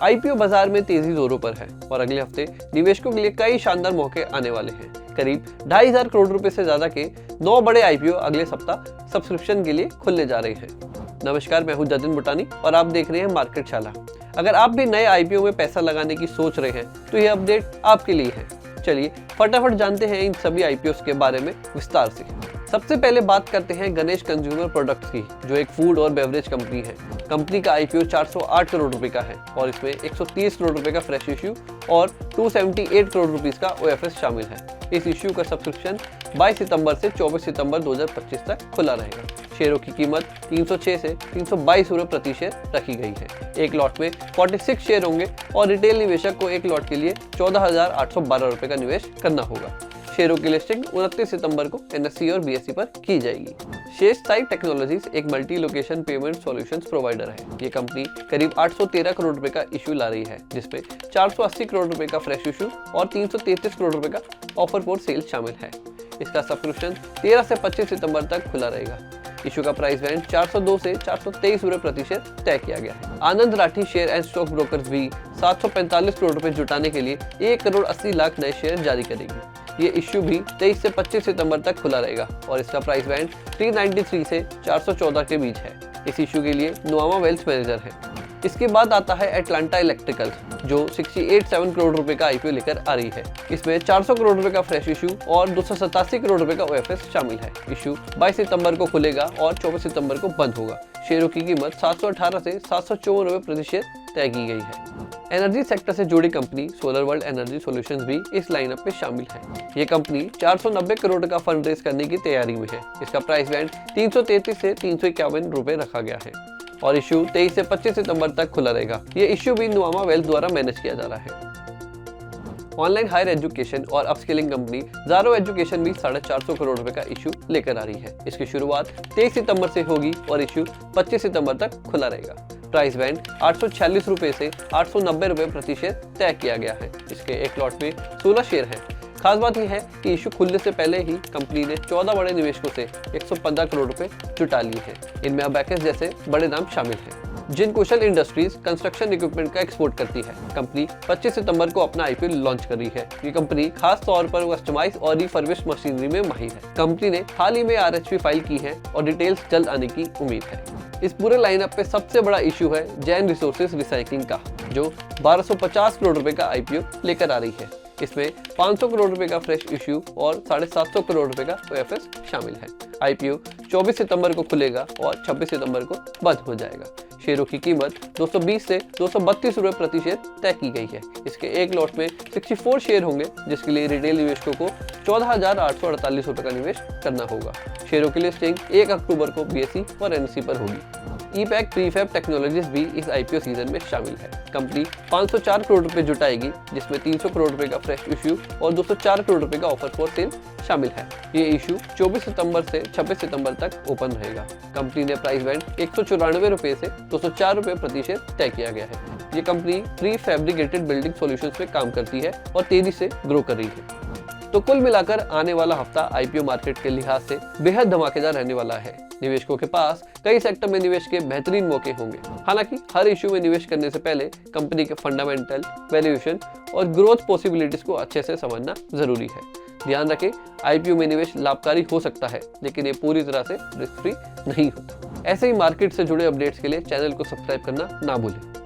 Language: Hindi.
आईपीओ बाजार में तेजी जोरों पर है और अगले हफ्ते निवेशकों के लिए कई शानदार मौके आने वाले हैं। करीब 2,500 करोड़ रुपए से ज्यादा के 9 बड़े आईपीओ अगले सप्ताह सब्सक्रिप्शन के लिए खुलने जा रहे हैं। नमस्कार, मैं हूं जतिन बुटानी और आप देख रहे हैं मार्केट शाला। अगर आप भी नए आईपीओ में पैसा लगाने की सोच रहे हैं तो यह अपडेट आपके लिए है। चलिए फटाफट जानते हैं इन सभी आईपीओ के बारे में विस्तार से। सबसे पहले बात करते हैं गणेश कंज्यूमर प्रोडक्ट्स की, जो एक फूड और बेवरेज कंपनी है। कंपनी का आईपीओ 408 करोड़ रुपए का है और इसमें 130 करोड़ रुपए का फ्रेश इश्यू और 278 करोड़ रुपीस का ओएफएस शामिल है। इस इश्यू का सब्सक्रिप्शन 22 सितंबर से 24 सितंबर 2025 तक खुला रहेगा। शेयरों की कीमत 306 से 322 रुपए प्रति शेयर रखी गई है। एक लॉट में 46 शेयर होंगे और रिटेल निवेशक को एक लॉट के लिए 14,812 रुपए का निवेश करना होगा। शेयरों की लिस्टिंग 29 सितंबर को एनएससी और बीएसई पर की जाएगी। शेष साइट टेक्नोलॉजीज एक multi location payment solutions provider है। ये कंपनी करीब 813 करोड़ रुपए का इश्यू ला रही है, जिसमें 480 करोड़ रुपए का फ्रेश इश्यू और 333 करोड़ रुपए का ऑफर फॉर सेल शामिल है। इसका सब्सक्रिप्शन 13 से 25 सितंबर तक खुला रहेगा। इशू का प्राइस बैंड 402 से 423 रुपए प्रति शेयर तय किया गया है। Anand Rathi share and stock brokers भी 745 करोड़ रुपए जुटाने के लिए 1 करोड़ 80 लाख नए शेयर जारी करेगी। ये इश्यू भी 23 से 25 सितंबर तक खुला रहेगा और इसका प्राइस बैंड 393 से 414 के बीच है। इस इश्यू के लिए नुआमा वेल्थ मैनेजर है। इसके बाद आता है एटलांटा इलेक्ट्रिकल, जो 687 करोड़ रुपए का आईपीओ लेकर आ रही है। इसमें 400 करोड़ रुपए का फ्रेश इशू और 287 करोड़ रुपए का ओएफएस शामिल है। इशू 22 सितंबर को खुलेगा और 24 सितंबर को बंद होगा। शेयरों की कीमत 718 से 754 रुपए प्रति शेयर तय की गई है। एनर्जी सेक्टर से जुड़ी company solar world energy solutions भी इस लाइनअप में शामिल है। ये कंपनी 490 करोड़ का फंड रेज करने की तैयारी में है। इसका प्राइस बैंड 333 से 351 रुपए रखा गया है और इश्यू 23 से 25 सितंबर तक खुला रहेगा। ये इश्यू भी नुआमा वेल्थ द्वारा मैनेज किया जा रहा है। ऑनलाइन हायर एजुकेशन और अपस्किलिंग कंपनी ज़ारो एजुकेशन भी 450 करोड़ रुपए का इश्यू लेकर आ रही है। इसकी शुरुआत 23 सितंबर से होगी और इश्यू 25 सितंबर तक खुला रहेगा। प्राइस बैंड 846 रुपए से 890 रुपए प्रति शेयर तय किया गया है। इसके एक लॉट में 16 शेयर हैं। खास बात यह है कि इशू खुलने से पहले ही कंपनी ने 14 बड़े निवेशकों से 115 करोड़ रुपए जुटा लिए हैं। इनमें अबैकस जैसे बड़े नाम शामिल हैं। जिन कुशल इंडस्ट्रीज कंस्ट्रक्शन इक्विपमेंट का एक्सपोर्ट करती है। कंपनी 25 सितंबर को अपना आईपीओ लॉन्च कर रही है। ये कंपनी खास तौर पर कस्टमाइज और रिफर्बिश्ड मशीनरी में माहिर है। कंपनी ने हाल ही में आरएचपी फाइल की है और डिटेल्स जल्द आने की उम्मीद है। इस पूरे लाइनअप पे सबसे बड़ा इशू है जैन रिसोर्सेज रिसाइकलिंग का, जो 1250 करोड़ रुपए का आईपीओ लेकर आ रही है। इसमें 500 करोड़ रुपए का फ्रेश इश्यू और 750 करोड़ रुपए का ओएफएस शामिल है। आईपीओ 24 सितंबर को खुलेगा और 26 सितंबर को बंद हो जाएगा। शेयरों की कीमत 220 से 232 रुपए प्रति शेयर तय की गई है। इसके एक लॉट में 64 शेयर होंगे, जिसके लिए रिटेल निवेशकों को 14,848 रुपए का निवेश करना होगा। शेयरों की लिस्टिंग 1 अक्टूबर को बीएसई और एनएससी पर होगी। ईपैक प्रीफैब टेक्नोलॉजीज भी इस आईपीओ सीजन में शामिल है। कंपनी 504 करोड़ रुपए जुटाएगी, जिसमें 300 करोड़ रुपए का फ्रेश इश्यू और 204 करोड़ रुपए का ऑफर फॉर सेल शामिल है। ये इशू 24 सितंबर से 26 सितंबर तक ओपन रहेगा। कंपनी ने प्राइस बैंड 194 रुपए से 204 रुपए प्रति शेयर तय किया गया है। ये company pre fabricated building solutions में काम करती है और तेजी से ग्रो कर रही है। तो कुल मिलाकर आने वाला हफ्ता आईपीओ मार्केट के लिहाज से बेहद धमाकेदार रहने वाला है। निवेशकों के पास कई सेक्टर में निवेश के बेहतरीन मौके होंगे। हालांकि हर इशू में निवेश करने से पहले कंपनी के फंडामेंटल, वैल्यूएशन और ग्रोथ पॉसिबिलिटीज को अच्छे से समझना जरूरी है। ध्यान रखें, आईपीओ में निवेश लाभकारी हो सकता है, लेकिन ये पूरी तरह से रिस्क फ्री नहीं होता। ऐसे ही मार्केट से जुड़े अपडेट्स के लिए चैनल को सब्सक्राइब करना ना भूलें।